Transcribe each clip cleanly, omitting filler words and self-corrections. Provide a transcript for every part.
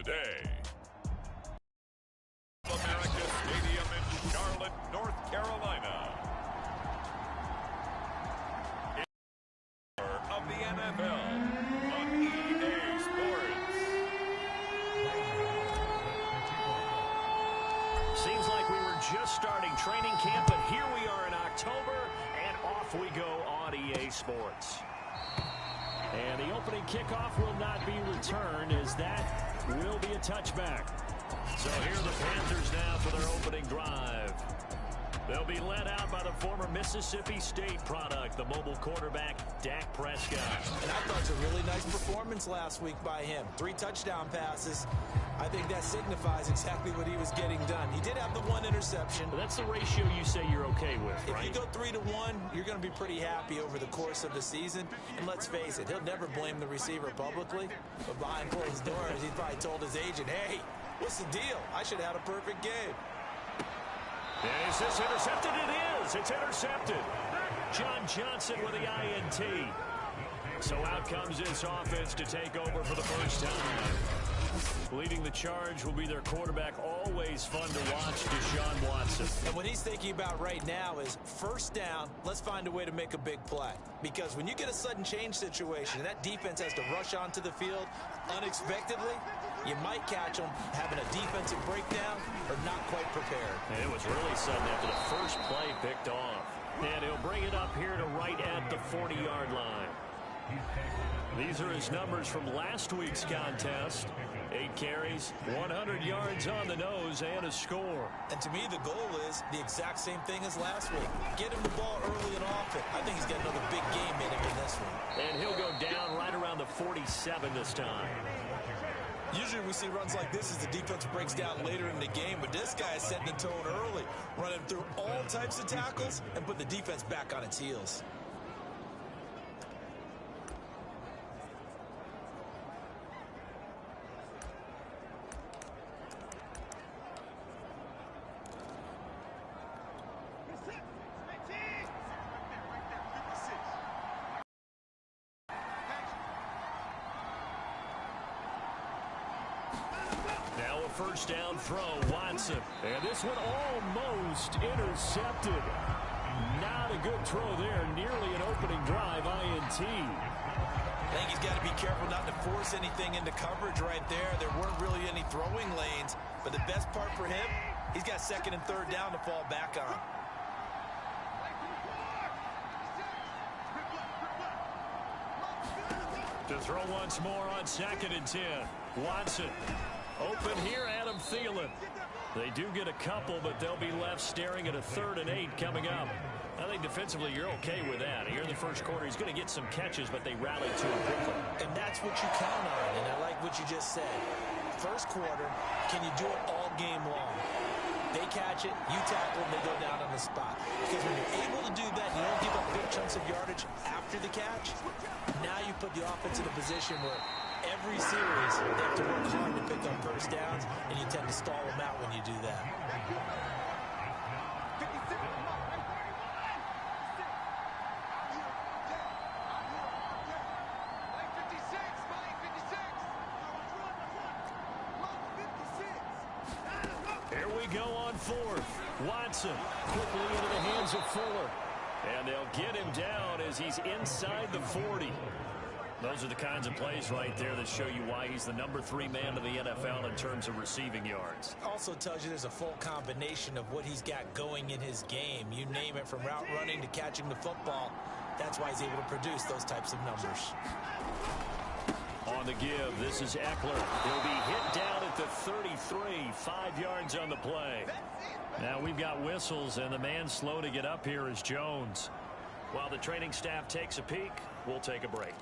today. America Stadium in Charlotte, North Carolina. Of the NFL on EA Sports. Seems like we were just starting training camp, but here we are in October, and off we go on EA Sports. And the opening kickoff will not be returned, as that will be a touchback. So here are the Panthers now for their opening drive. They'll be led out by the former Mississippi State product, the mobile quarterback, Dak Prescott. And I thought it was a really nice performance last week by him. 3 touchdown passes. I think that signifies exactly what he was getting done. He did have the 1 interception. But that's the ratio you say you're okay with, right? If you go 3-to-1, you're going to be pretty happy over the course of the season. And let's face it, he'll never blame the receiver publicly. But behind closed doors, he probably told his agent, hey, what's the deal? I should have had a perfect game. Is this intercepted? It is. It's intercepted. John Johnson with the INT. So out comes this offense to take over for the first time. Leading the charge will be their quarterback. Always fun to watch, Deshaun Watson. And what he's thinking about right now is first down, let's find a way to make a big play. Because when you get a sudden change situation and that defense has to rush onto the field unexpectedly, you might catch them having a defensive breakdown or not quite prepared. And it was really sudden after the first play picked off. And he'll bring it up here to right at the 40-yard line. These are his numbers from last week's contest. 8 carries, 100 yards on the nose, and a score. And to me, the goal is the exact same thing as last week. Get him the ball early and often. I think he's got another big game in him in this one. And he'll go down right around the 47 this time. Usually we see runs like this as the defense breaks down later in the game, but this guy is setting the tone early, running through all types of tackles and put the defense back on its heels. First down throw, Watson. And this one almost intercepted. Not a good throw there. Nearly an opening drive, INT. I think he's got to be careful not to force anything into coverage right there. There weren't really any throwing lanes. But the best part for him, he's got 2nd and 3rd down to fall back on. To throw once more on 2nd and 10. Watson. Open here, Adam Thielen. They do get a couple, but they'll be left staring at a 3rd and 8 coming up. I think defensively you're okay with that. Here in the first quarter, he's going to get some catches, but they rally to him quickly. And that's what you count on, and I like what you just said. First quarter, can you do it all game long? They catch it, you tackle them, they go down on the spot. Because when you're able to do that, you don't give up big chunks of yardage after the catch. Now you put the offense in a position where every series, they have to work hard to pick up first downs, and you tend to stall them out when you do that. Here we go on 4th. Watson quickly into the hands of Fuller. And they'll get him down as he's inside the 40. Those are the kinds of plays right there that show you why he's the number 3 man in the NFL in terms of receiving yards. Also tells you there's a full combination of what he's got going in his game. You name it, from route running to catching the football. That's why he's able to produce those types of numbers. On the give, this is Eckler. He'll be hit down at the 33, 5 yards on the play. Now we've got whistles, and the man slow to get up here is Jones. While the training staff takes a peek, we'll take a break.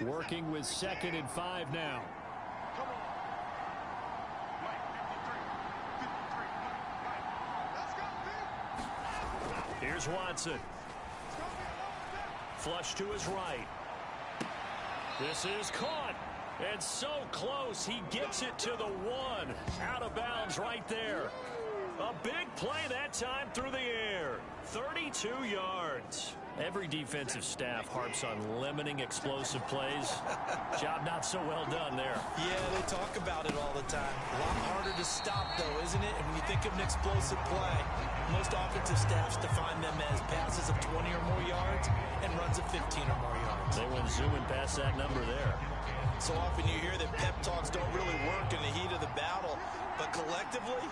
Working with 2nd and 5 now. Here's Watson. Flush to his right. This is caught. And so close, he gets it to the 1. Out of bounds right there. A big play that time through the air. 32 yards. Every defensive staff harps on limiting explosive plays. Job not so well done there. Yeah, they talk about it all the time. A lot harder to stop, though, isn't it? And when you think of an explosive play, most offensive staffs define them as passes of 20 or more yards and runs of 15 or more yards. They went zooming past that number there. So often you hear that pep talks don't really work in the heat of the battle, but collectively,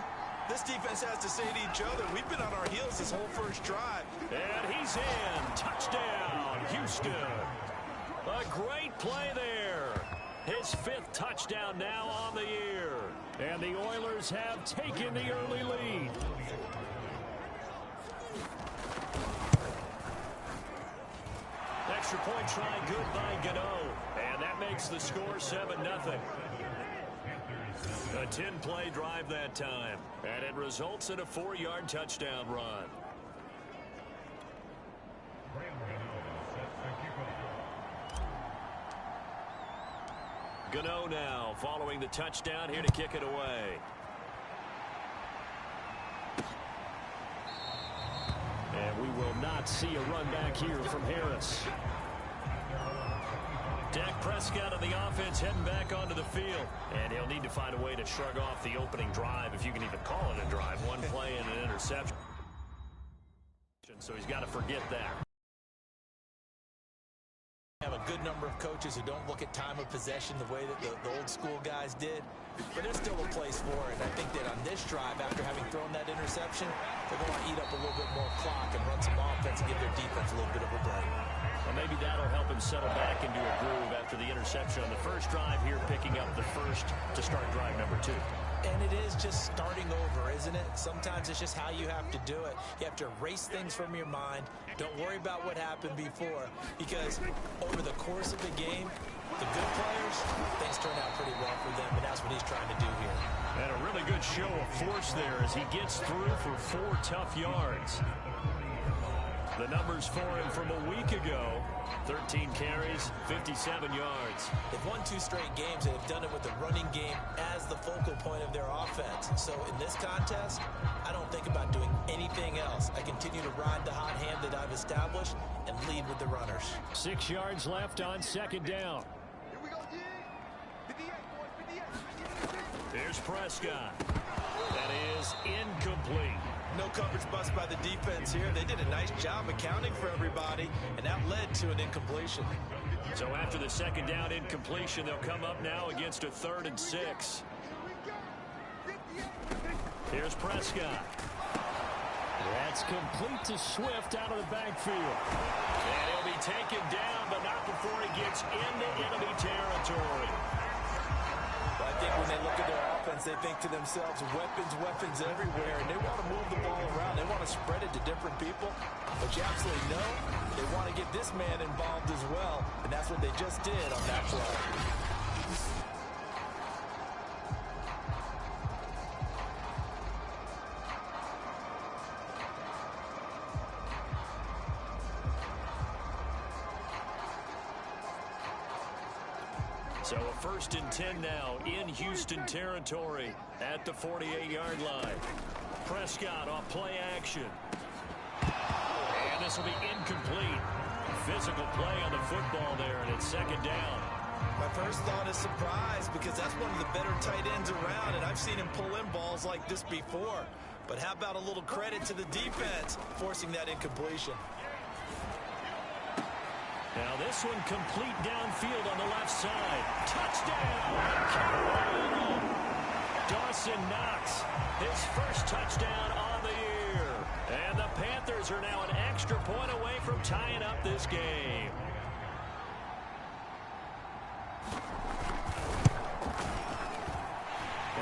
this defense has to say to each other, we've been on our heels this whole first drive. And he's in. Touchdown, Houston. A great play there. His 5th touchdown now on the year. And the Oilers have taken the early lead. Extra point try good by Gano. And that makes the score 7-0. A 10-play drive that time. And it results in a 4-yard touchdown run. Gano now following the touchdown, here to kick it away. And we will not see a run back here from Harris. Dak Prescott on the offense heading back onto the field. And he'll need to find a way to shrug off the opening drive, if you can even call it a drive. One play and an interception. So he's got to forget that. Have a good number of coaches who don't look at time of possession the way that the old school guys did. But there's still a place for it. I think that on this drive, after having thrown that interception, they're going to eat up a little bit more clock and run some offense and give their defense a little bit of a break. Well, maybe that'll help him settle back into a groove after the interception on the first drive here, picking up the first to start drive number 2. And it is just starting over, isn't it? Sometimes it's just how you have to do it. You have to erase things from your mind. Don't worry about what happened before, because over the course of the game, the good players, things turn out pretty well for them, and that's what he's trying to do here. And a really good show of force there as he gets through for 4 tough yards. The numbers for him from a week ago: 13 carries, 57 yards. They've won 2 straight games and have done it with the running game as the focal point of their offense. So in this contest, I don't think about doing anything else. I continue to ride the hot hand that I've established and lead with the runners. 6 yards left on second down. Here's Prescott. That is incomplete. No coverage bust by the defense here. They did a nice job accounting for everybody, and that led to an incompletion. So after the second down incompletion, they'll come up now against a 3rd and 6. Here's Prescott. That's complete to Swift out of the backfield. And he'll be taken down, but not before he gets into enemy territory. I think when they look at their offense, they think to themselves, weapons everywhere, and they want to move the ball around. They want to spread it to different people, but you absolutely know they want to get this man involved as well, and that's what they just did on that play. So a 1st and 10 now in Houston territory at the 48-yard line. Prescott off play action. And this will be incomplete. Physical play on the football there, and it's second down. My first thought is surprise, because that's one of the better tight ends around, and I've seen him pull in balls like this before. But how about a little credit to the defense forcing that incompletion? Now this one complete downfield on the left side. Touchdown! Dawson Knox, his first touchdown on the year. And the Panthers are now an extra point away from tying up this game.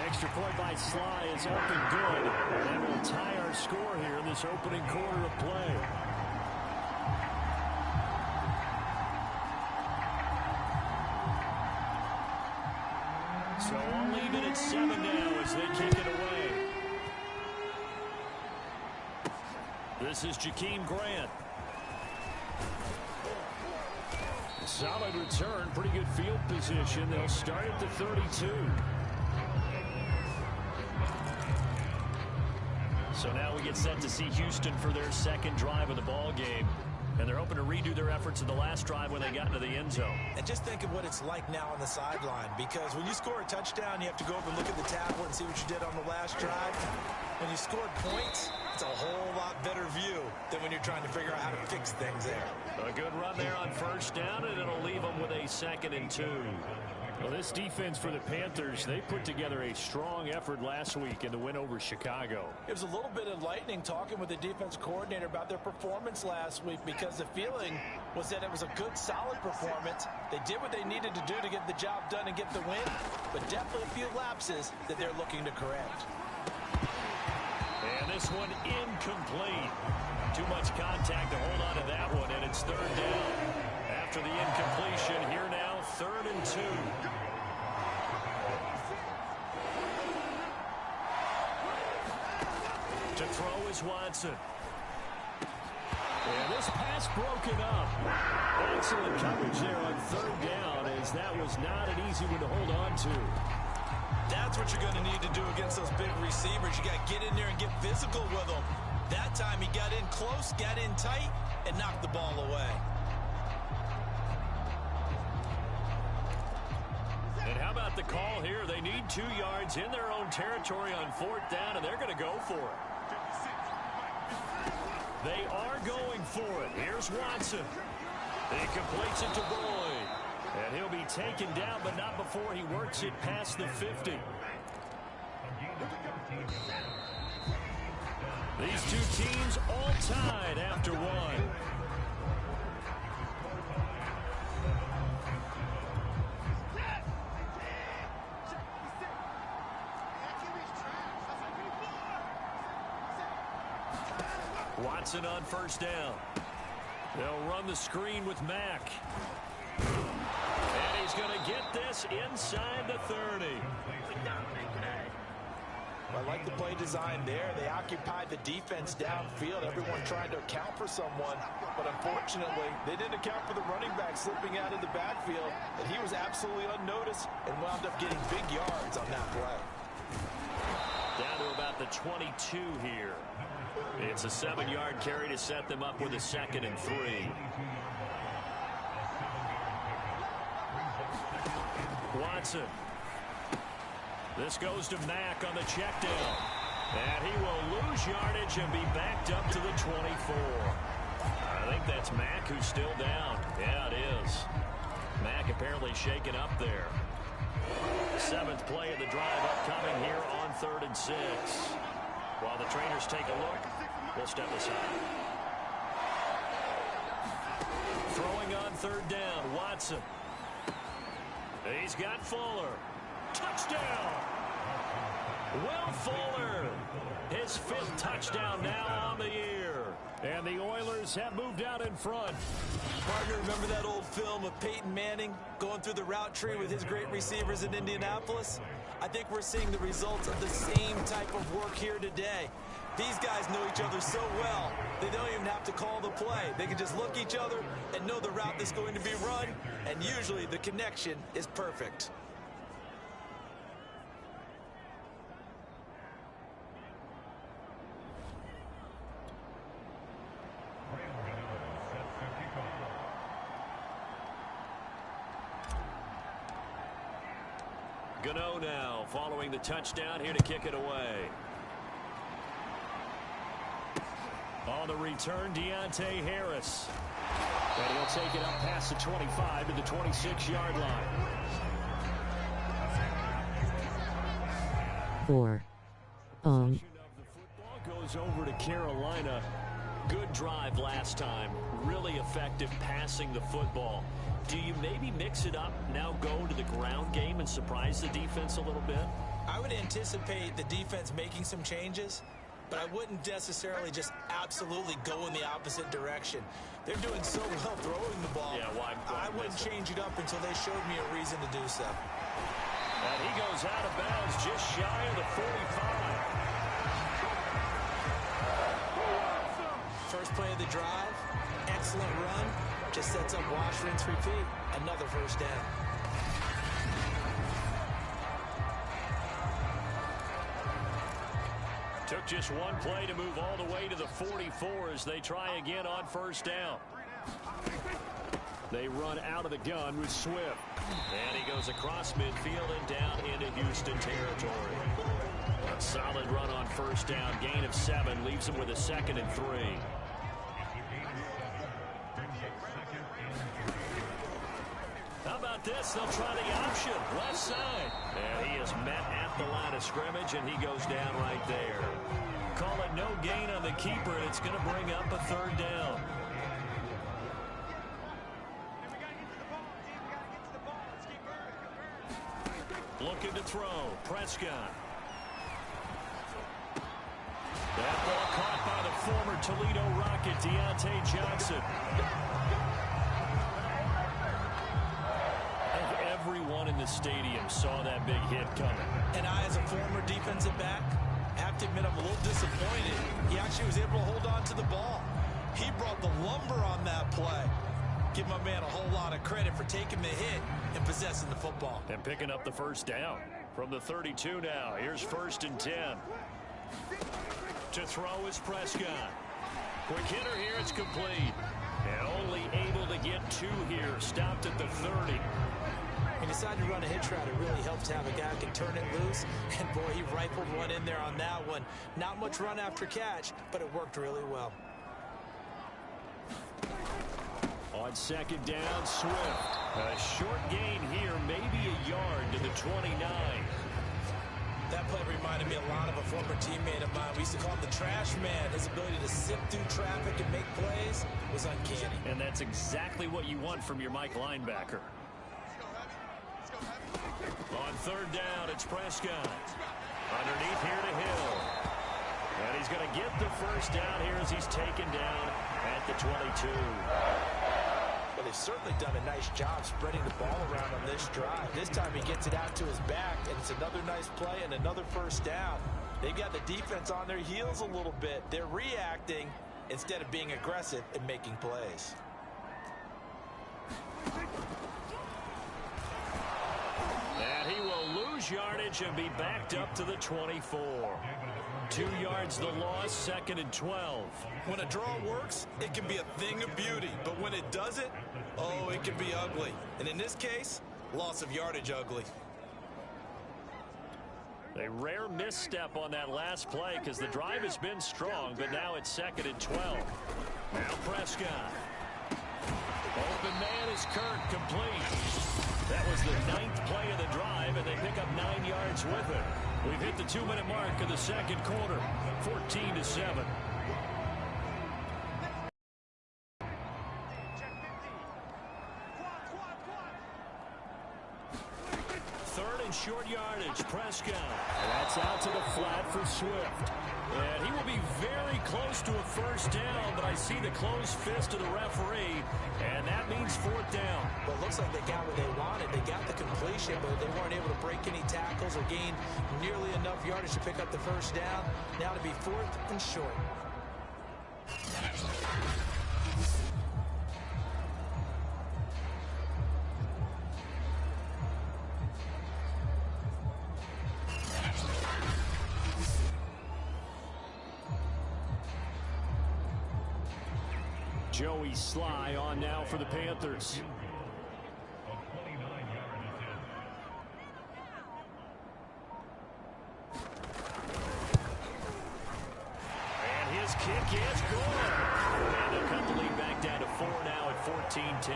Extra point by Sly is up and good. And that will tie our score here in this opening quarter of play. So I'll leave it at 7 now as they kick it away. This is Jakeem Grant. Solid return, pretty good field position. They'll start at the 32. So now we get set to see Houston for their second drive of the ball game. And they're hoping to redo their efforts in the last drive when they got into the end zone. And just think of what it's like now on the sideline, because when you score a touchdown, you have to go over and look at the tablet and see what you did on the last drive. When you scored points, it's a whole lot better view than when you're trying to figure out how to fix things there. A good run there on first down, and it'll leave them with a 2nd and 2. Well, this defense for the Panthers, they put together a strong effort last week in the win over Chicago. It was a little bit enlightening talking with the defense coordinator about their performance last week, because the feeling was that it was a good, solid performance. They did what they needed to do to get the job done and get the win, but definitely a few lapses that they're looking to correct. And this one incomplete. Too much contact to hold on to that one, and it's 3rd down. After the incompletion, here now, 3rd and 2. To throw is Watson. And this pass broken up. Excellent coverage there on 3rd down, as that was not an easy one to hold on to. That's what you're going to need to do against those big receivers. You got to get in there and get physical with them. That time he got in close, got in tight, and knocked the ball away. And how about the call here? They need 2 yards in their own territory on 4th down, and they're going to go for it. They are going for it. Here's Watson. He completes it to Boyd. And he'll be taken down, but not before he works it past the 50. These two teams all tied after one. Watson on first down. They'll run the screen with Mack. And he's going to get this inside the 30. I like the play design there. They occupied the defense downfield. Everyone trying to account for someone. But unfortunately, they didn't account for the running back slipping out of the backfield. And he was absolutely unnoticed and wound up getting big yards on that play. Down to about the 22 here. It's a 7-yard carry to set them up with a 2nd and 3. Watson. This goes to Mack on the check down. And he will lose yardage and be backed up to the 24. I think that's Mack who's still down. Yeah, it is. Mack apparently shaken up there. 7th play of the drive upcoming here on 3rd and 6. While the trainers take a look, we'll step aside. Throwing on 3rd down, Watson. He's got Fuller. Touchdown! Will Fuller, his 5th touchdown now on the year. And the Oilers have moved out in front. Partner, remember that old film of Peyton Manning going through the route tree with his great receivers in Indianapolis? I think we're seeing the results of the same type of work here today. These guys know each other so well, they don't even have to call the play. They can just look each other and know the route that's going to be run, and usually the connection is perfect. Gano now following the touchdown, here to kick it away. On the return, Deontay Harris. And he'll take it up past the 25 to the 26-yard line. 4. The football goes over to Carolina. Good drive last time. Really effective passing the football. Do you maybe mix it up, now go to the ground game and surprise the defense a little bit? I would anticipate the defense making some changes, but I wouldn't necessarily just absolutely go in the opposite direction. They're doing so well throwing the ball. Yeah, why I wouldn't change it up until they showed me a reason to do so. And he goes out of bounds just shy of the 45. First play of the drive, excellent run. Just sets up wash, rinse, repeat. Another first down. Took just one play to move all the way to the 44 as they try again on first down. They run out of the gun with Swift. And he goes across midfield and down into Houston territory. A solid run on first down. Gain of 7 leaves him with a 2nd and 3. How about this? They'll try the option. Left side. And he is met at the line of scrimmage, and he goes down right there. Call it no gain on the keeper, and it's going to bring up a 3rd down. Looking to throw. Prescott. That ball caught by the former Toledo Rocket, Deontay Johnson. Everyone in the stadium saw that big hit coming. And I, as a former defensive back, have to admit I'm a little disappointed. He actually was able to hold on to the ball. He brought the lumber on that play. Give my man a whole lot of credit for taking the hit and possessing the football. And picking up the first down from the 32 now. Here's 1st and 10. To throw is Prescott. Quick hitter here, it's complete. And only able to get 2 here. Stopped at the 30. He decided to run a hitch route. It really helps to have a guy who can turn it loose. And boy, he rifled one in there on that one. Not much run after catch, but it worked really well. On 2nd down, Swift. A short gain here, maybe a yard to the 29. That play reminded me a lot of a former teammate of mine. We used to call him the trash man. His ability to sift through traffic and make plays was uncanny. And that's exactly what you want from your Mike linebacker. On 3rd down, it's Prescott. Underneath here to Hill. And he's going to get the first down here as he's taken down at the 22. Well, they've certainly done a nice job spreading the ball around on this drive. This time he gets it out to his back, and it's another nice play and another first down. They've got the defense on their heels a little bit. They're reacting instead of being aggressive and making plays. And he will lose yardage and be backed up to the 24. 2 yards the loss, 2nd and 12. When a draw works, it can be a thing of beauty. But when it doesn't, oh, it can be ugly. And in this case, loss of yardage ugly. A rare misstep on that last play because the drive has been strong, but now it's 2nd and 12. Now Prescott. Open man is Kirk, complete. That was the 9th play of the drive, and they pick up 9 yards with it. We've hit the 2-minute mark of the 2nd quarter, 14-7. Third and short yardage, Prescott. That's out to the flat for Swift. And he will be very close to a first down, but I see the closed fist of the referee, and that means 4th down. Well, it looks like they got what they wanted. They got the completion, but they weren't able to break any tackles or gain nearly enough yardage to pick up the first down. Now to be 4th and short. Joey Sly on now for the Panthers. And his kick is good. And they'll cut the lead back down to 4 now at 14-10.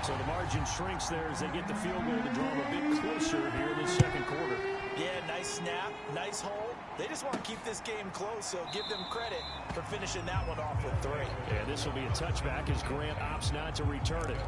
So the margin shrinks there as they get the field goal to draw them a bit closer here in the 2nd quarter. Yeah, nice snap, nice hold. They just want to keep this game close, so give them credit for finishing that one off with 3. And this will be a touchback as Grant opts not to return it.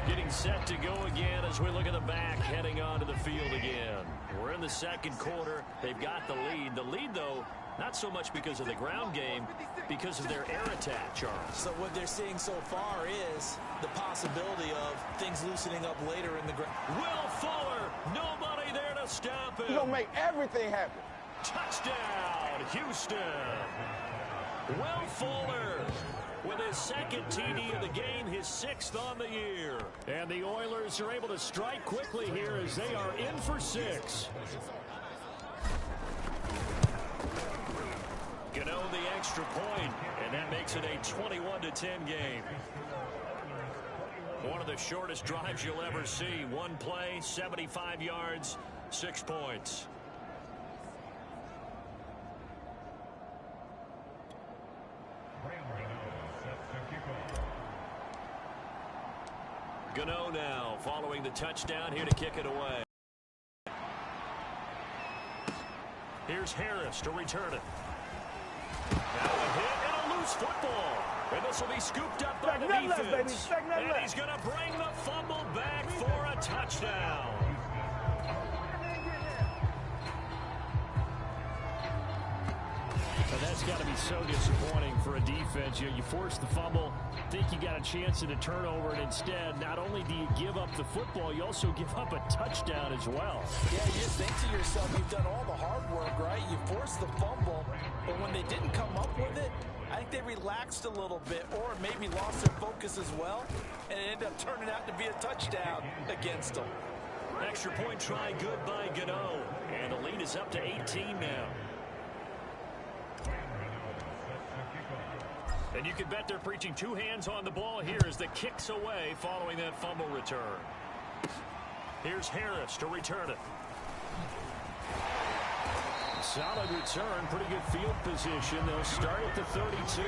Getting set to go again as we look at the back, heading onto the field again. We're in the 2nd quarter. They've got the lead. The lead, though, not so much because of the ground game, because of their air attack, Charles. So what they're seeing so far is the possibility of things loosening up later in the ground. Will Fuller, nobody there to stop him. You're going to make everything happen. Touchdown, Houston. Will Fuller with his 2nd TD of the game, his 6th on the year. And the Oilers are able to strike quickly here as they are in for 6. extra point, and that makes it a 21-10 game. One of the shortest drives you'll ever see. One play, 75 yards, 6 points. Gano now following the touchdown, here to kick it away. Here's Harris to return it. Now a hit and a loose football. And this will be scooped up by the defense. And he's going to bring the fumble back for a touchdown. So that's got to be so disappointing for a defense. You force the fumble, think you got a chance at a turnover, and instead, not only do you give up the football, you also give up a touchdown as well. Yeah, you think to yourself, you've done all the hard work, right? You forced the fumble, but when they didn't come up with it, I think they relaxed a little bit or maybe lost their focus as well, and it ended up turning out to be a touchdown against them. Extra point try good by Gano, and the lead is up to 18 now. And you can bet they're preaching two hands on the ball here as the kick's away following that fumble return. Here's Harris to return it. Solid return, pretty good field position. They'll start at the 32.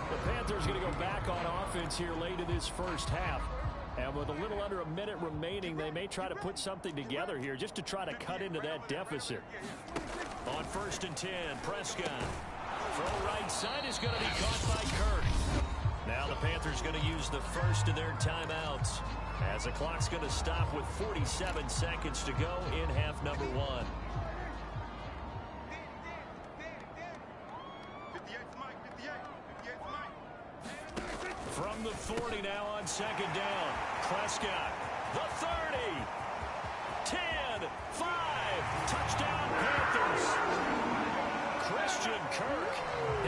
The Panthers going to go back on offense here late in this first half. And with a little under a minute remaining, they may try to put something together here just to try to cut into that deficit. On 1st and 10, Prescott. Throw right side is going to be caught by Kirk. Now the Panthers going to use the first of their timeouts as the clock's going to stop with 47 seconds to go in half number 1. From the 40 now on 2nd down. Prescott, the 30, 10, 5, touchdown Panthers. Christian Kirk,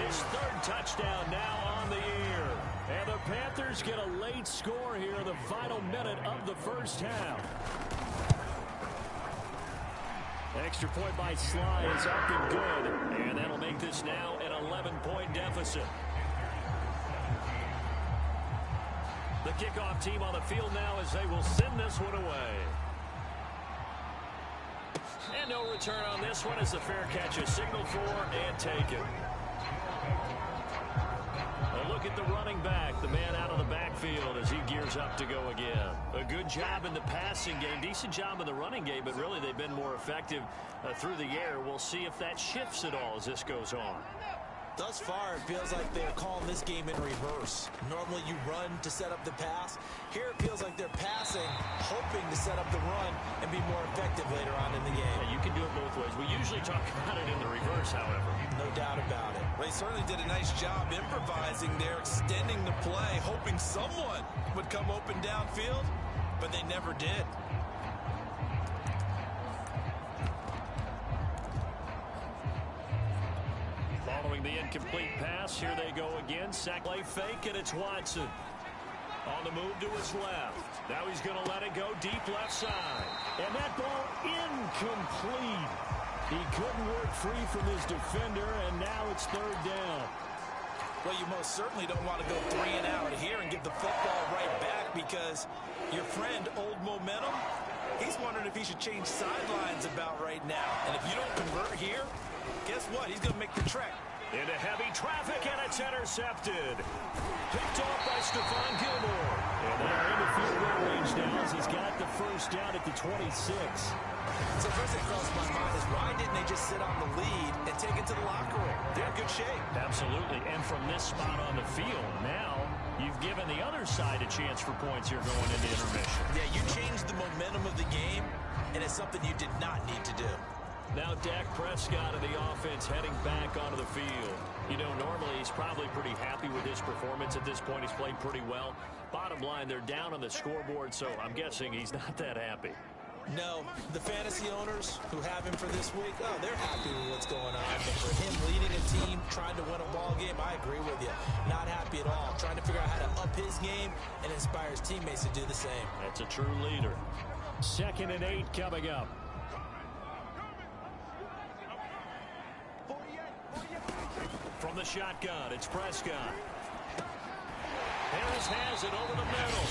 his 3rd touchdown now on the year. And the Panthers get a late score here in the final minute of the first half. Extra point by Sly is up and good. And that'll make this now an 11-point deficit. The kickoff team on the field now as they will send this one away. And no return on this one as the fair catch is signaled for and taken. A look at the running back, the man out of the backfield as he gears up to go again. A good job in the passing game, decent job in the running game, but really they've been more effective through the air. We'll see if that shifts at all as this goes on. Thus far, it feels like they're calling this game in reverse. Normally you run to set up the pass. Here it feels like they're passing, hoping to set up the run and be more effective later on in the game. Yeah, you can do it both ways. We usually talk about it in the reverse, however. No doubt about it. Well, they certainly did a nice job improvising there, extending the play, hoping someone would come open downfield, but they never did. Following the incomplete pass, here they go again. Sack play fake, and it's Watson. On the move to his left. Now he's going to let it go deep left side. And that ball incomplete. He couldn't work free from his defender, and now it's 3rd down. Well, you most certainly don't want to go 3 and out here and give the football right back because your friend, Old Momentum, he's wondering if he should change sidelines about right now. And if you don't convert here, guess what? He's going to make the trek. Into heavy traffic, and it's intercepted. Picked off by Stephon Gilmore. And they're in the field goal range now as he's got the first down at the 26. So first thing crossed my mind is why didn't they just sit on the lead and take it to the locker room? They're in good shape. Absolutely. And from this spot on the field, now you've given the other side a chance for points here going into intermission. Yeah, you changed the momentum of the game, and it's something you did not need to do. Now Dak Prescott of the offense heading back onto the field. You know, normally he's probably pretty happy with his performance at this point. He's played pretty well. Bottom line, they're down on the scoreboard, so I'm guessing he's not that happy. No, the fantasy owners who have him for this week, oh, they're happy with what's going on. But for him leading a team, trying to win a ball game, I agree with you. Not happy at all. Trying to figure out how to up his game and inspire his teammates to do the same. That's a true leader. 2nd and 8 coming up. From the shotgun, it's Prescott. Harris has it over the middle.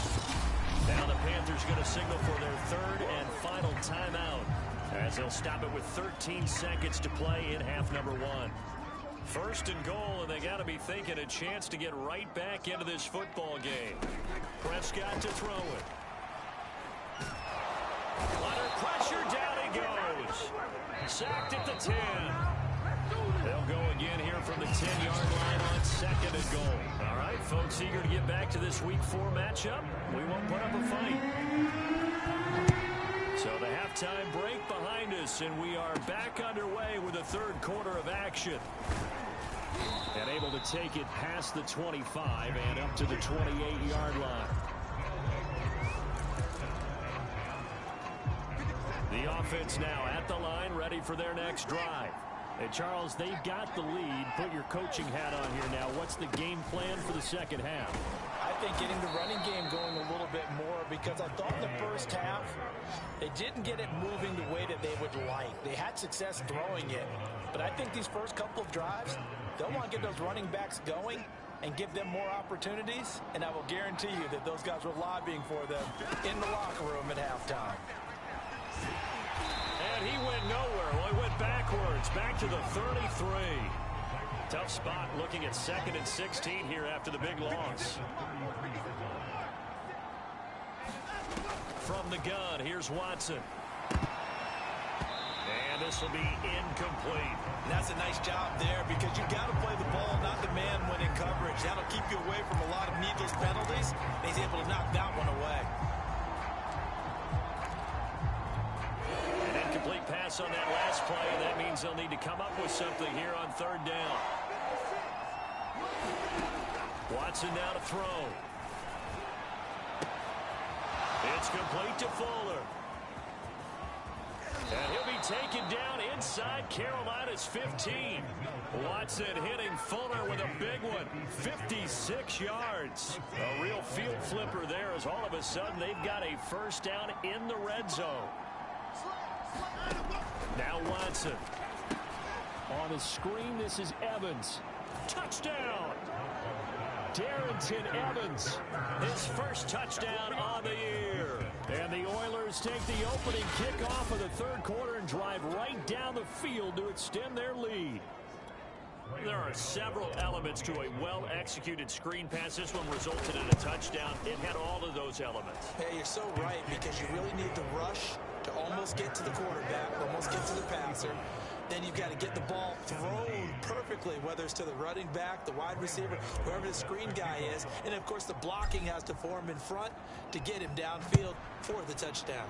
Now the Panthers going to signal for their third and final timeout, as they'll stop it with 13 seconds to play in half number one. First and goal, and they got to be thinking a chance to get right back into this football game. Prescott to throw it. Under pressure, down he goes. Sacked at the 10. They'll go again here from the 10-yard line on second and goal. All right, folks, eager to get back to this Week 4 matchup. We won't put up a fight. So the halftime break behind us, and we are back underway with the third quarter of action. And able to take it past the 25 and up to the 28-yard line. The offense now at the line, ready for their next drive. Hey, Charles, they've got the lead. Put your coaching hat on here now. What's the game plan for the second half? I think getting the running game going a little bit more, because I thought in the first half they didn't get it moving the way that they would like. They had success throwing it. But I think these first couple of drives, they'll want to get those running backs going and give them more opportunities. And I will guarantee you that those guys were lobbying for them in the locker room at halftime. And he went nowhere. Well, he went backwards, back to the 33. Tough spot looking at 2nd and 16 here after the big loss. From the gun, here's Watson. And this will be incomplete. And that's a nice job there, because you've got to play the ball, not the man when in coverage. That'll keep you away from a lot of needless penalties. And he's able to knock that one away. Incomplete pass on that last play, and that means they'll need to come up with something here on third down. Watson now to throw. It's complete to Fuller. And he'll be taken down inside Carolina's 15. Watson hitting Fuller with a big one. 56 yards. A real field flipper there, as all of a sudden they've got a first down in the red zone. Now Watson. On the screen, this is Evans. Touchdown! Darrington Evans, his first touchdown on the year. And the Oilers take the opening kickoff of the third quarter and drive right down the field to extend their lead. There are several elements to a well-executed screen pass. This one resulted in a touchdown. It had all of those elements. Hey, you're so right, because you really need the rush to almost get to the quarterback, almost get to the passer. Then you've got to get the ball thrown perfectly, whether it's to the running back, the wide receiver, whoever the screen guy is. And, of course, the blocking has to form in front to get him downfield for the touchdown.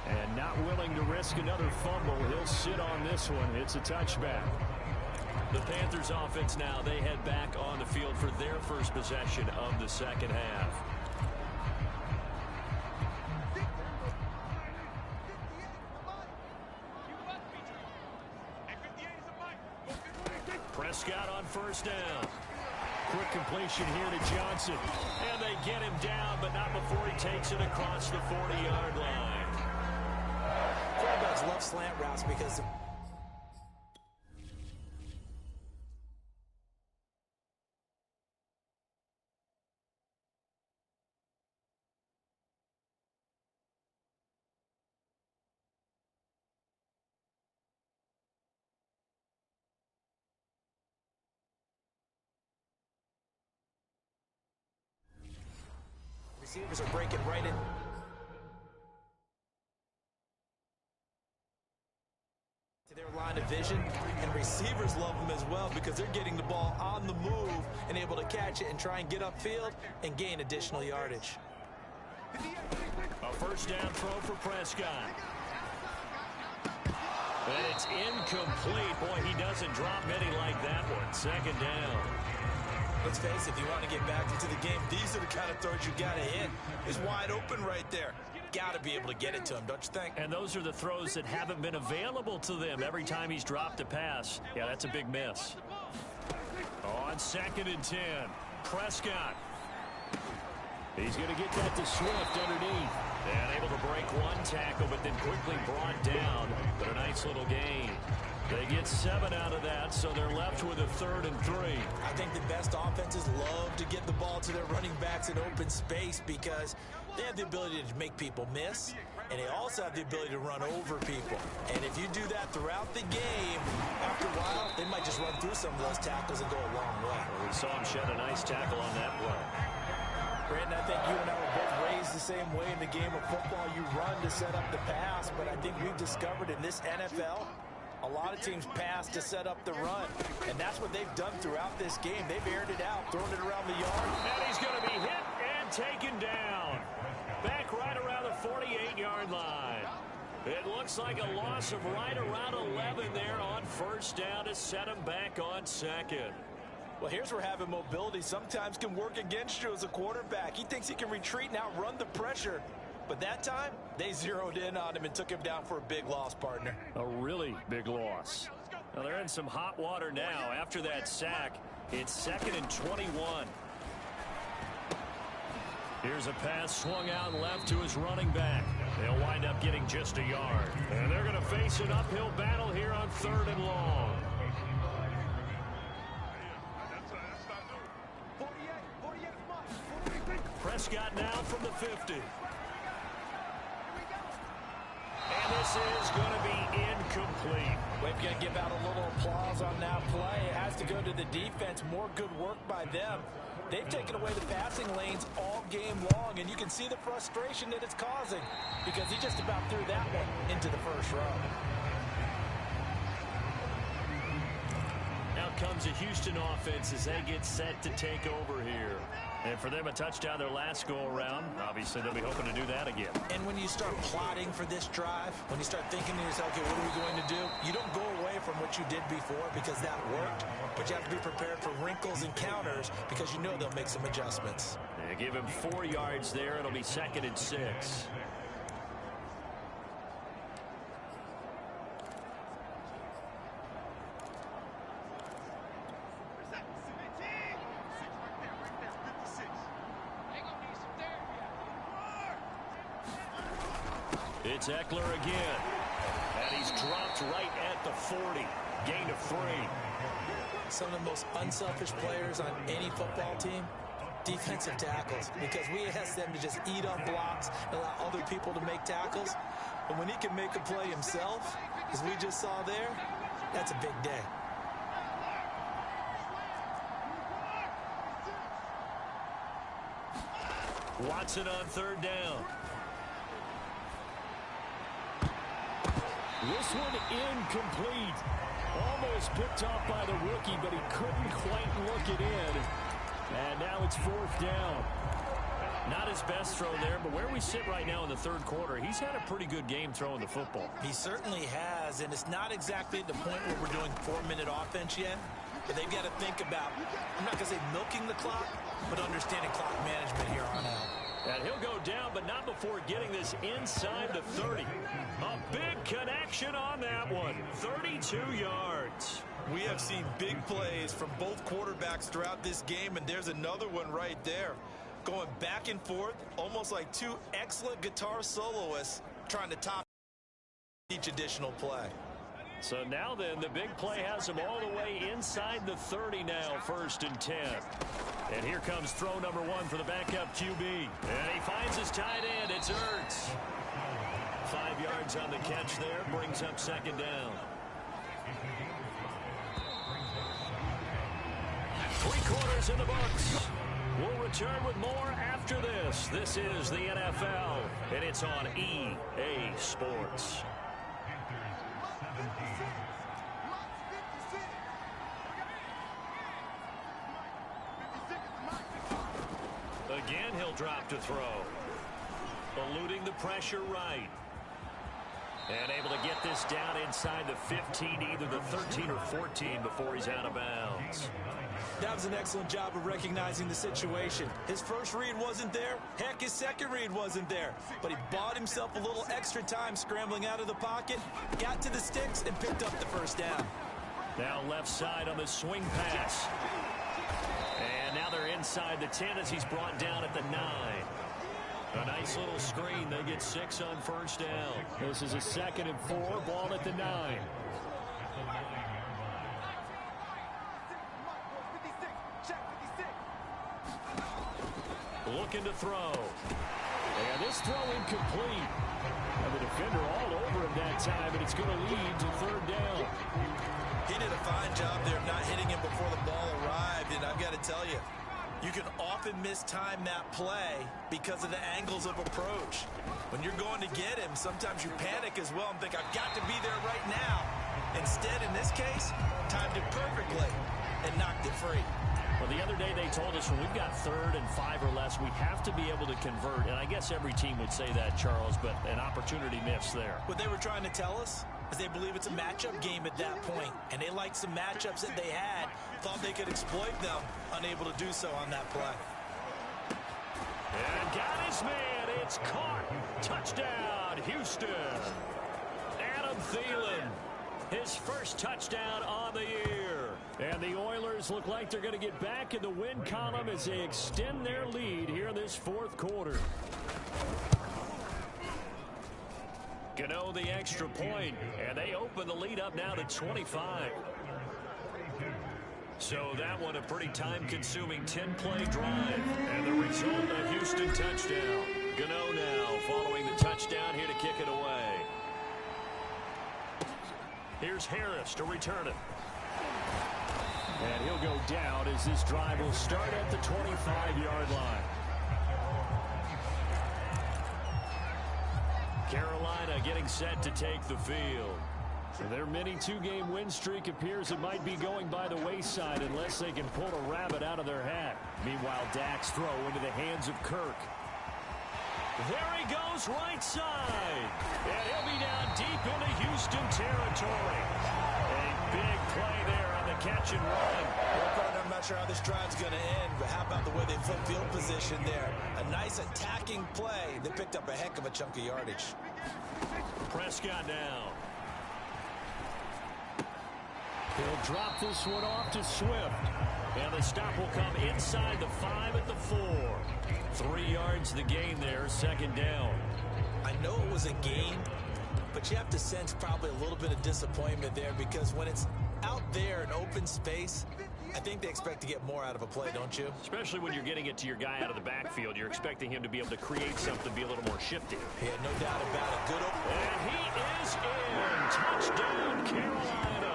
And not willing to risk another fumble, he'll sit on this one. It's a touchback. The Panthers offense now, they head back on the field for their first possession of the second half. Prescott on first down. Quick completion here to Johnson. And they get him down, but not before he takes it across the 40-yard line. Quarterbacks love slant routes because receivers are breaking right in. To their line of vision, and receivers love them as well, because they're getting the ball on the move and able to catch it and try and get upfield and gain additional yardage. A first down throw for Prescott. And it's incomplete. Boy, he doesn't drop many like that one. Second down. Let's face it, if you want to get back into the game, these are the kind of throws you got to hit. He's wide open right there. Got to be able to get it to him, don't you think? And those are the throws that haven't been available to them every time he's dropped a pass. Yeah, that's a big miss. On 2nd and 10, Prescott. He's going to get that to Swift underneath. And able to break one tackle, but then quickly brought down. But a nice little gain. They get 7 out of that, so they're left with a 3rd and 3. I think the best offenses love to get the ball to their running backs in open space because they have the ability to make people miss, and they also have the ability to run over people. And if you do that throughout the game, after a while, they might just run through some of those tackles and go a long way. Well, we saw him shed a nice tackle on that play. Brandon, I think you and I were both raised the same way in the game of football. You run to set up the pass, but I think we've discovered in this NFL, a lot of teams pass to set up the run, and that's what they've done throughout this game. They've aired it out, thrown it around the yard. And he's going to be hit and taken down. Back right around the 48-yard line. It looks like a loss of right around 11 there on 1st down to set him back on 2nd. Well, here's where having mobility sometimes can work against you as a quarterback. He thinks he can retreat and outrun the pressure. But that time, they zeroed in on him and took him down for a big loss, partner. A really big loss. Now they're in some hot water now. After that sack, it's 2nd and 21. Here's a pass swung out left to his running back. They'll wind up getting just a yard. And they're going to face an uphill battle here on 3rd and long. Prescott now from the 50. And this is going to be incomplete. We've got to give out a little applause on that play. It has to go to the defense. More good work by them. They've taken away the passing lanes all game long, and you can see the frustration that it's causing because he just about threw that one into the first row. Now comes a Houston offense as they get set to take over here. And for them, a touchdown their last go-around. Obviously, they'll be hoping to do that again. And when you start plotting for this drive, when you start thinking to yourself, okay, what are we going to do? You don't go away from what you did before because that worked, but you have to be prepared for wrinkles and counters because you know they'll make some adjustments. They give him 4 yards there. It'll be 2nd and 6. It's Eckler again. And he's dropped right at the 40. Gain of 3. Some of the most unselfish players on any football team, defensive tackles, because we ask them to just eat up blocks and allow other people to make tackles. But when he can make a play himself, as we just saw there, that's a big day. Watson on 3rd down. This one incomplete. Almost picked off by the rookie, but he couldn't quite look it in. And now it's 4th down. Not his best throw there, but where we sit right now in the 3rd quarter, he's had a pretty good game throwing the football. He certainly has, and it's not exactly at the point where we're doing 4-minute offense yet, but they've got to think about, I'm not going to say milking the clock, but understanding clock management here on out. And he'll go down, but not before getting this inside the 30. A big connection on that one. 32 yards. We have seen big plays from both quarterbacks throughout this game, and there's another one right there. Going back and forth, almost like 2 excellent guitar soloists trying to top each additional play. So now then, the big play has him all the way inside the 30 now, 1st and 10. And here comes throw number 1 for the backup QB. And he finds his tight end. It's Ertz. 5 yards on the catch there, brings up 2nd down. 3 quarters in the books. We'll return with more after this. This is the NFL, and it's on EA Sports. Again, he'll drop to throw. Eluding the pressure right. And able to get this down inside the 15, either the 13 or 14 before he's out of bounds. That was an excellent job of recognizing the situation. His first read wasn't there. Heck, his second read wasn't there. But he bought himself a little extra time scrambling out of the pocket, got to the sticks, and picked up the 1st down. Now left side on the swing pass. And now they're inside the 10 as he's brought down at the 9. A nice little screen. They get 6 on 1st down. This is a 2nd and 4. Ball at the 9. looking to throw. And this throw incomplete. And the defender all over him that time, and it's going to lead to third down. He did a fine job there of not hitting him before the ball arrived, and I've got to tell you, you can often mistime that play because of the angles of approach. When you're going to get him, sometimes you panic as well and think, I've got to be there right now. Instead, in this case, timed it perfectly and knocked it free. Well, the other day they told us when we've got 3rd and 5 or less, we have to be able to convert. And I guess every team would say that, Charles, but an opportunity missed there. What they were trying to tell us is they believe it's a matchup game at that point. And they liked some matchups that they had, thought they could exploit them, unable to do so on that play. And got his man. It's caught. Touchdown, Houston. Adam Thielen, his first touchdown on the year. And the Oilers look like they're going to get back in the win column as they extend their lead here in this 4th quarter. Gano the extra point, and they open the lead up now to 25. So that one a pretty time-consuming 10-play drive. And the result, a Houston touchdown. Gano now following the touchdown here to kick it away. Here's Harris to return it. And he'll go down as this drive will start at the 25-yard line. Carolina getting set to take the field. Their mini 2-game win streak appears it might be going by the wayside unless they can pull a rabbit out of their hat. Meanwhile, Dak's throw into the hands of Kirk. There he goes right side. And he'll be down deep into Houston territory. A big play there on the catch and run. Well, partner, I'm not sure how this drive's going to end, but how about the way they flip field position there? A nice attacking play. They picked up a heck of a chunk of yardage. Prescott now. He'll drop this one off to Swift. And the stop will come inside the 5 at the 4. 3 yards the gain there, 2nd down. I know it was a gain, but you have to sense probably a little bit of disappointment there because when it's out there in open space, I think they expect to get more out of a play, don't you? Especially when you're getting it to your guy out of the backfield. You're expecting him to be able to create something, be a little more shifty. Yeah, no doubt about it. Good open. And he is in. Touchdown, Carolina.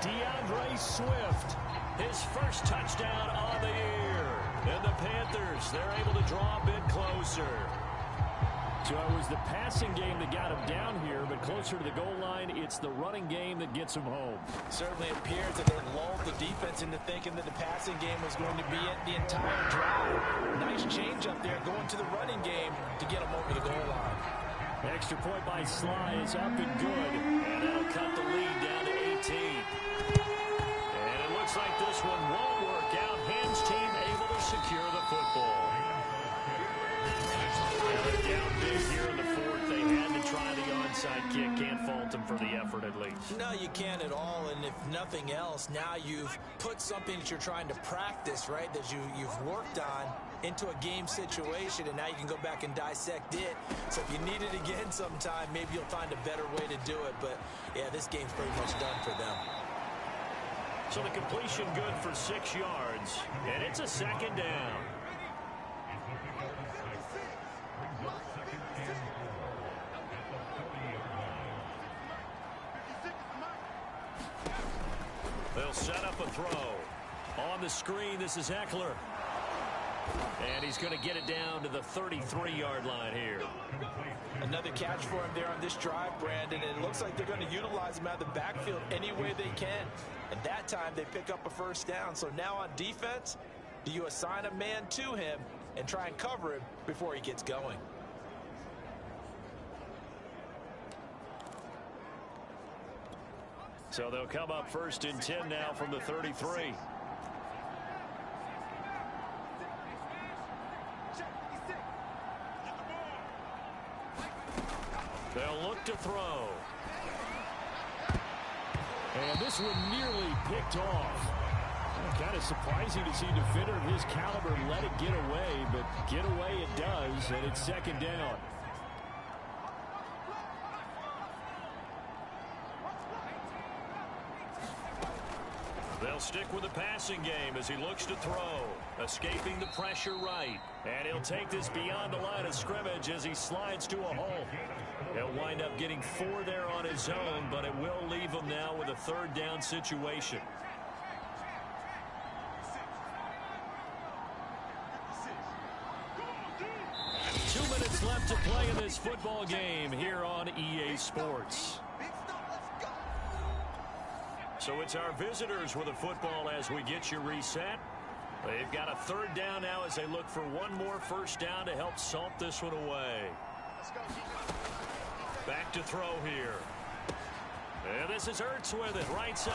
DeAndre Swift, his first touchdown on the year. And the Panthers, they're able to draw a bit closer. So it was the passing game that got him down here, but closer to the goal line, it's the running game that gets him home. Certainly appears that they lulled the defense into thinking that the passing game was going to be it the entire drive. Nice change up there going to the running game to get him over the goal line. Extra point by Sly is up and good, and that'll cut the lead down to 18. And it looks like this one won't work out. Ham's team able to secure the football. They're down big here in the 4th. They had to try the onside kick. Can't fault them for the effort at least. No, you can't at all. And if nothing else, now you've put something that you're trying to practice, right, that you've worked on into a game situation, and now you can go back and dissect it. So if you need it again sometime, maybe you'll find a better way to do it. But, yeah, this game's pretty much done for them. So the completion good for 6 yards, and it's a 2nd down. They'll set up a throw. On the screen, this is Eckler. And he's going to get it down to the 33-yard line here. Another catch for him there on this drive, Brandon, and it looks like they're going to utilize him out of the backfield any way they can. And that time they pick up a 1st down. So now on defense, do you assign a man to him and try and cover him before he gets going? So they'll come up 1st and 10 now from the 33. They'll look to throw. And this one nearly picked off. Kind of surprising to see a defender of his caliber let it get away, but get away it does, and it's 2nd down. They'll stick with the passing game as he looks to throw. Escaping the pressure right. And he'll take this beyond the line of scrimmage as he slides to a halt. He'll wind up getting 4 there on his own, but it will leave him now with a third down situation. Left to play in this football game here on EA Sports. So it's our visitors with the football as we get you reset. They've got a third down now as they look for one more first down to help salt this one away. Back to throw here. And this is Ertz with it, right side.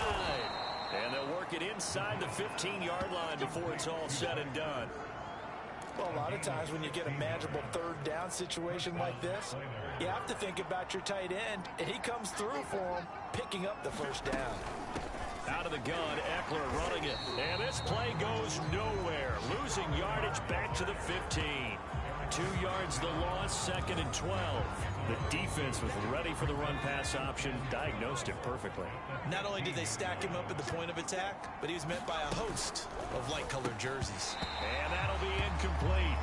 And they'll work it inside the 15-yard line before it's all said and done. Well, a lot of times when you get a manageable third down situation like this, you have to think about your tight end, and he comes through for him, picking up the first down. Out of the gun, Eckler running it. And this play goes nowhere. Losing yardage back to the 15. 2 yards the loss, 2nd and 12. The defense was ready for the run-pass option, diagnosed it perfectly. Not only did they stack him up at the point of attack, but he was met by a host of light-colored jerseys. And that'll be incomplete.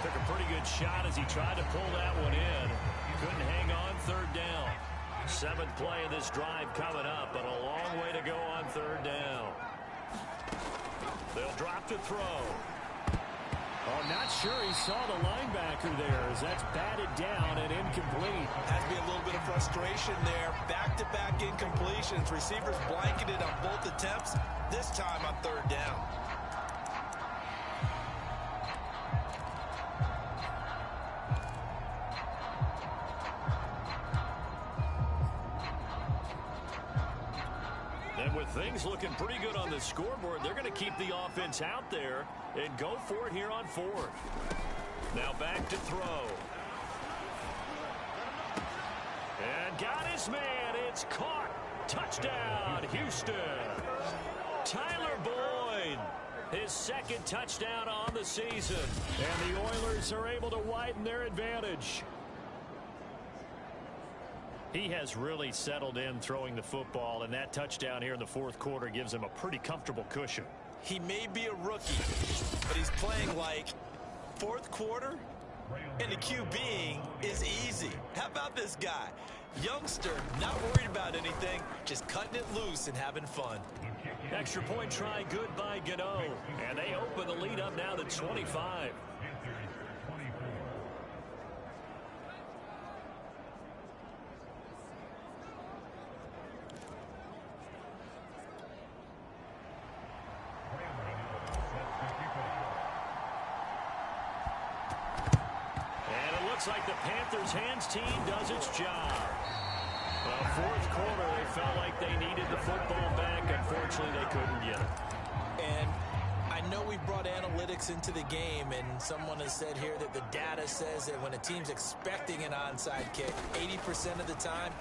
Took a pretty good shot as he tried to pull that one in. Couldn't hang on third down. 7th play of this drive coming up, but a long way to go on third down. They'll drop to throw. Oh, not sure he saw the linebacker there as that's batted down and incomplete. Has to be a little bit of frustration there. Back-to-back incompletions. Receivers blanketed on both attempts, this time on third down. And with things looking pretty good on the scoreboard, they're going to keep the offense out there and go for it here on 4th. Now back to throw. And got his man. It's caught. Touchdown, Houston. Tyler Boyd, his 2nd touchdown on the season. And the Oilers are able to widen their advantage. He has really settled in throwing the football, and that touchdown here in the 4th quarter gives him a pretty comfortable cushion. He may be a rookie, but he's playing like 4th quarter, and the QBing is easy. How about this guy? Youngster, not worried about anything, just cutting it loose and having fun. Extra point try good by Gano, and they open the lead up now to 25. Like the Panthers hands team does its job. Well, 4th quarter, they felt like they needed the football back. Unfortunately, they couldn't get it. And I know we brought analytics into the game, and someone has said here that the data says that when a team's expecting an onside kick, 80% of the time,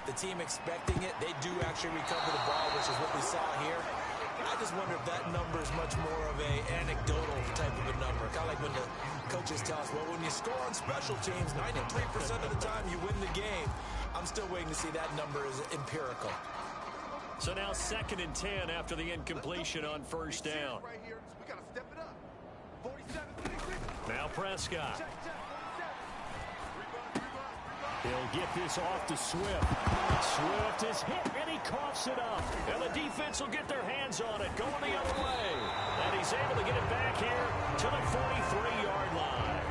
the team expecting it, they do actually recover the ball, which is what we saw here. I just wonder if that number is much more of a anecdotal type of a number. Kind of like when the coaches tell us, well, when you score on special teams, 93% of the time you win the game. I'm still waiting to see that number is empirical. So now 2nd and 10 after the incompletion on first down. Now Prescott. He'll get this off to Swift. Swift is hit, and he coughs it up. And the defense will get their hands on it, going the other way. And he's able to get it back here to the 43-yard line.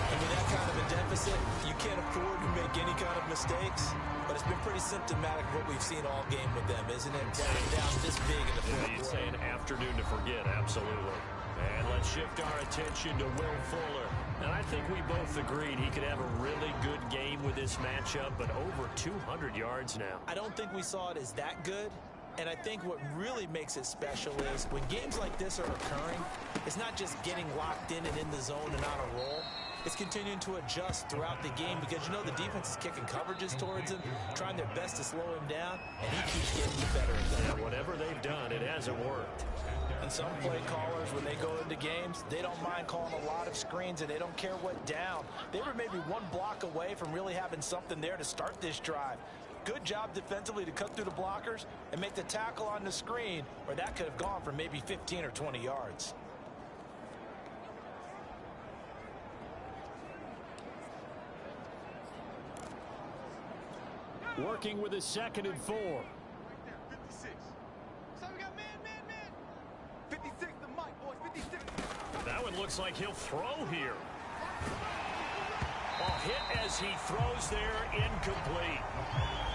And with that kind of a deficit, you can't afford to make any kind of mistakes. But it's been pretty symptomatic of what we've seen all game with them, isn't it? Down this big in the fourth quarter. You'd say an afternoon to forget, absolutely. And let's shift our attention to Will Fuller. And I think we both agreed he could have a really good game with this matchup, but over 200 yards now. I don't think we saw it as that good. And I think what really makes it special is when games like this are occurring, it's not just getting locked in and in the zone and on a roll. It's continuing to adjust throughout the game because, you know, the defense is kicking coverages towards him, trying their best to slow him down, and he keeps getting better at that. Yeah, whatever they've done, it hasn't worked. And some play callers, when they go into games, they don't mind calling a lot of screens, and they don't care what down. They were maybe one block away from really having something there to start this drive. Good job defensively to cut through the blockers and make the tackle on the screen, or that could have gone for maybe 15 or 20 yards. Working with a 2nd and 4. 56. So we got man. 56, the mic, boys, 56. That one looks like he'll throw here. Hit as he throws there, incomplete.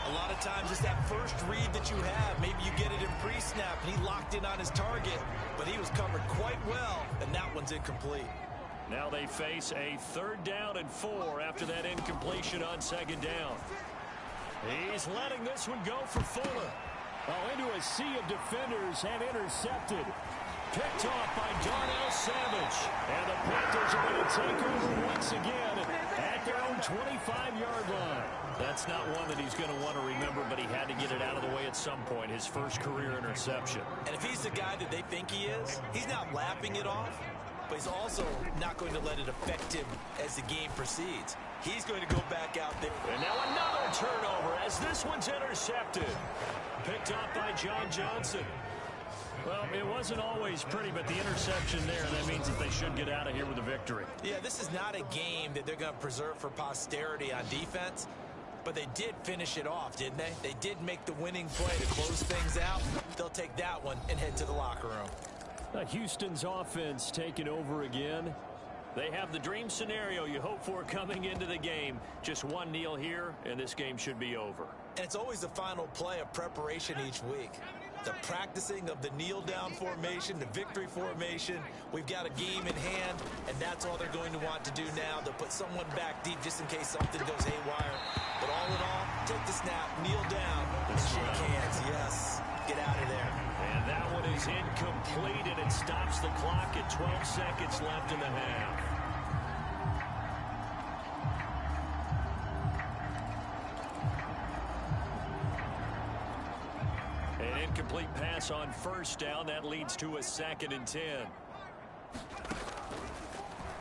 A lot of times it's that first read that you have. Maybe you get it in pre-snap, and he locked in on his target, but he was covered quite well, and that one's incomplete. Now they face a 3rd down and 4 after that incompletion on 2nd down. He's letting this one go for Fuller. Into a sea of defenders and intercepted. Picked off by Darnell Savage. And the Panthers are going to take over once again at their own 25-yard line. That's not one that he's going to want to remember, but he had to get it out of the way at some point, his first career interception. And if he's the guy that they think he is, he's not laughing it off, but he's also not going to let it affect him as the game proceeds. He's going to go back out there. And now another turnover as this one's intercepted. Picked off by John Johnson. Well, it wasn't always pretty, but the interception there, that means that they should get out of here with a victory. Yeah, this is not a game that they're going to preserve for posterity on defense, but they did finish it off, didn't they? They did make the winning play to close things out. They'll take that one and head to the locker room. Houston's offense taking over again. They have the dream scenario you hope for coming into the game. Just one kneel here, and this game should be over. And it's always the final play of preparation each week. The practicing of the kneel-down formation, the victory formation. We've got a game in hand, and that's all they're going to want to do now, to put someone back deep just in case something goes haywire. But all in all, take the snap, kneel down, and shake hands. Yes, get out of there. And that one is incomplete, and it stops the clock at 12 seconds left in the half. An incomplete pass on 1st down. That leads to a 2nd and 10.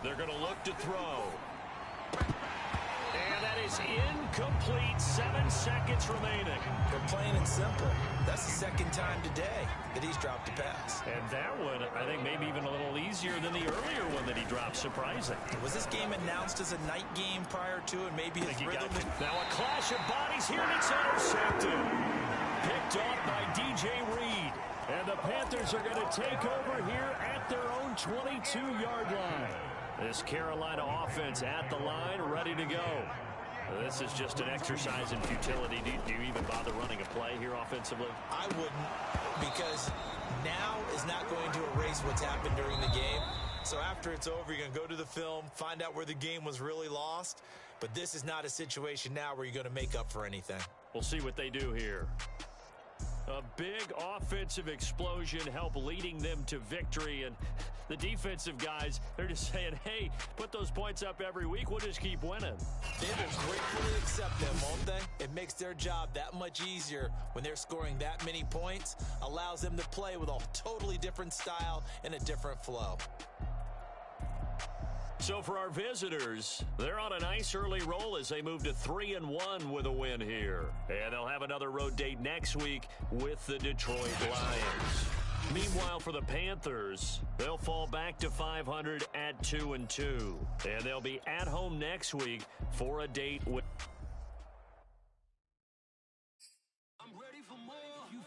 They're going to look to throw. And that is incomplete. 7 seconds remaining. But plain and simple, that's the 2nd time today that he's dropped a pass. And that one, I think, maybe even a little easier than the earlier one that he dropped. Surprising. Was this game announced as a night game prior to, and maybe his rhythm? Now a clash of bodies here, and it's intercepted. Picked off by DJ Reed. And the Panthers are going to take over here at their own 22-yard line. This Carolina offense at the line, ready to go. This is just an exercise in futility. Do you even bother running a play here offensively? I wouldn't, because now is not going to erase what's happened during the game. So after it's over, you're going to go to the film, find out where the game was really lost. But this is not a situation now where you're going to make up for anything. We'll see what they do here. A big offensive explosion help leading them to victory. And the defensive guys, they're just saying, hey, put those points up every week. We'll just keep winning. They will gratefully accept them, won't they? It makes their job that much easier when they're scoring that many points. Allows them to play with a totally different style and a different flow. So for our visitors, they're on a nice early roll as they move to 3-1 with a win here. And they'll have another road date next week with the Detroit Lions. Meanwhile, for the Panthers, they'll fall back to 500 at 2-2. And they'll be at home next week for a date with